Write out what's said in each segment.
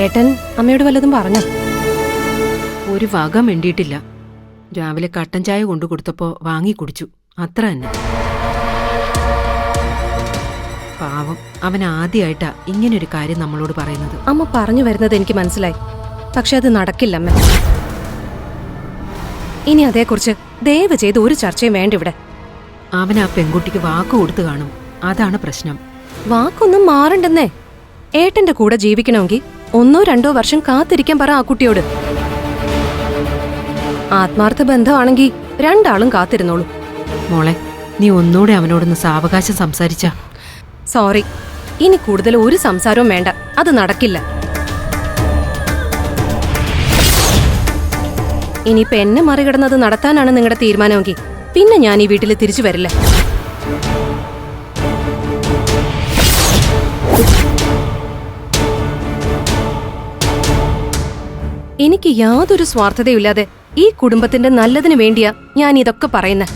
ഏട്ടൻ അമ്മയോട് വല്ലതും പറഞ്ഞോ? ഒരു വക വേണ്ടിയിട്ടില്ല. രാവിലെ കട്ടൻ ചായ കൊണ്ടു കൊടുത്തപ്പോ വാങ്ങി കുടിച്ചു, അത്ര തന്നെ. പാവം, അവൻ ആദ്യമായിട്ടാ ഇങ്ങനൊരു കാര്യം നമ്മളോട് പറയുന്നത്. അമ്മ പറഞ്ഞു വരുന്നത് എനിക്ക് മനസ്സിലായി, പക്ഷെ അത് നടക്കില്ല അമ്മ. ഇനി അതേക്കുറിച്ച് ദയവ് ചെയ്ത് ഒരു ചർച്ചയും വേണ്ട ഇവിടെ. അവൻ ആ പെൺകുട്ടിക്ക് വാക്ക് കൊടുത്തു കാണും, അതാണ് പ്രശ്നം. വാക്കൊന്നും മാറണ്ടെന്നേ. ഏട്ടന്റെ കൂടെ ജീവിക്കണമെങ്കിൽ 1-2 വർഷം കാത്തിരിക്കാൻ പറ ആ കുട്ടിയോട്. ആത്മാർത്ഥ ബന്ധമാണെങ്കിൽ 2 ആളും കാത്തിരുന്നോളൂ. മോളെ, നീ ഒന്നുകൂടെ അവനോടൊന്ന് സാവകാശം സംസാരിച്ച. സോറി, ഇനി കൂടുതൽ ഒരു സംസാരവും വേണ്ട, അത് നടക്കില്ല. ഇനിയിപ്പൊ എന്നെ മറികടന്നത് നടത്താനാണ് നിങ്ങളുടെ തീരുമാനമെങ്കിൽ പിന്നെ ഞാൻ ഈ വീട്ടിൽ തിരിച്ചു വരില്ല. എനിക്ക് യാതൊരു സ്വാർത്ഥതയില്ലാതെ ഈ കുടുംബത്തിന്റെ നല്ലതിനു വേണ്ടിയാ ഞാൻ ഇതൊക്കെ പറയുന്നേ.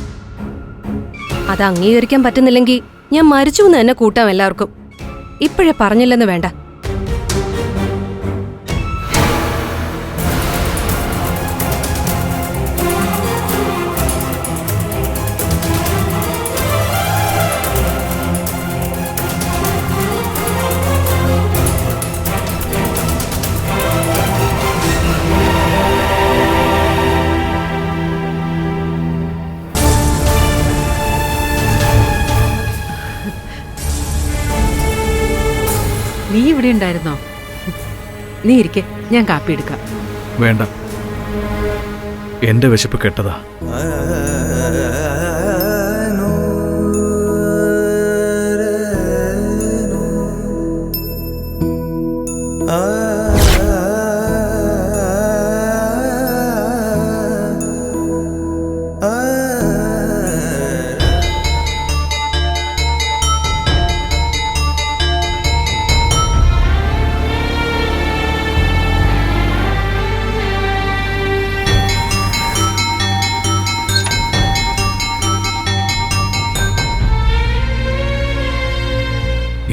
അത് അംഗീകരിക്കാൻ പറ്റുന്നില്ലെങ്കിൽ ഞാൻ മരിച്ചു എന്ന് തന്നെ കൂട്ടാം എല്ലാവർക്കും. ഇപ്പോഴേ പറഞ്ഞില്ലെന്ന് വേണ്ട. നീ ഇവിടെ ഉണ്ടായിരുന്നോ? നീ ഇരിക്കെ, ഞാൻ കാപ്പി എടുക്കാം. വേണ്ട, എന്റെ വിശപ്പ് കെട്ടതാ.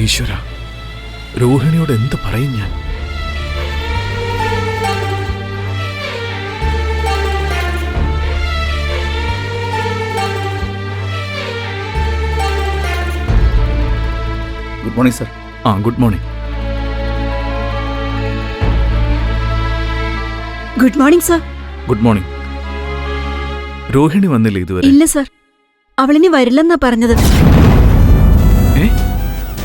ഈശ്വര, രോഹിണിയോട് എന്ത് പറയും ഞാൻ? Good morning sir. Good morning. Good morning sir. Good morning. Rohini വന്നില്ല ഇതുവരെ? ഇല്ല സർ, അവളിനി വരില്ലെന്നാ പറഞ്ഞത്.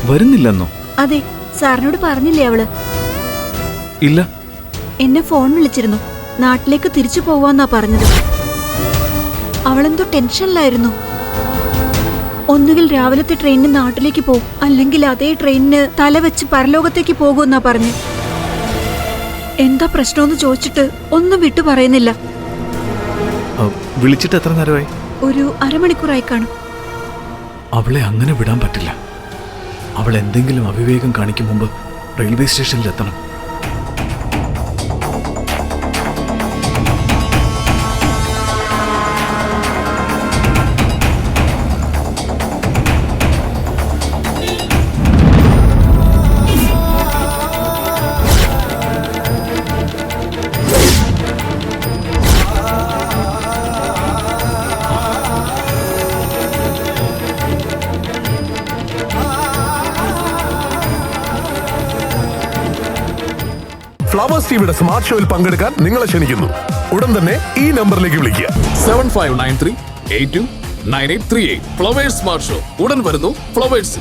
വരുന്നില്ലെന്നോ? അതെ, സാറിനോട് പറഞ്ഞില്ലേ അവള്? ഇല്ല. എന്നെ ഫോൺ വിളിച്ചിരുന്നു, നാട്ടിലേക്ക് തിരിച്ചു പോവാന്നാ പറഞ്ഞത്. അവളെന്തോ ടെൻഷനിലായിരുന്നു. ഒന്നുകിൽ രാവിലത്തെ ട്രെയിനിന് നാട്ടിലേക്ക് പോകും, അല്ലെങ്കിൽ അതേ ട്രെയിനിന് തല വെച്ച് പരലോകത്തേക്ക് പോകുമെന്നാ പറഞ്ഞു. എന്താ പ്രശ്നമെന്ന് ചോദിച്ചിട്ട് ഒന്നും വിട്ടു പറയുന്നില്ല. വിളിച്ചിട്ട് എത്ര നേരമായി? ഒരു അരമണിക്കൂറായി കാണും. അവളെ അങ്ങനെ വിടാൻ പറ്റില്ല. അവൾ എന്തെങ്കിലും അവിവേകം കാണിക്കും മുമ്പ് റെയിൽവേ സ്റ്റേഷനിലെത്തണം. ഫ്ലവേഴ്സ് ടിവിയുടെ സ്മാർട്ട് ഷോയിൽ പങ്കെടുക്കാൻ നിങ്ങളെ ക്ഷണിക്കുന്നു. ഉടൻ തന്നെ ഈ നമ്പറിലേക്ക് വിളിക്കുക. 7593829838. ഫ്ലവേഴ്സ് സ്മാർട്ട് ഷോ ഉടൻ വരുന്നു ഫ്ലവേഴ്സ്.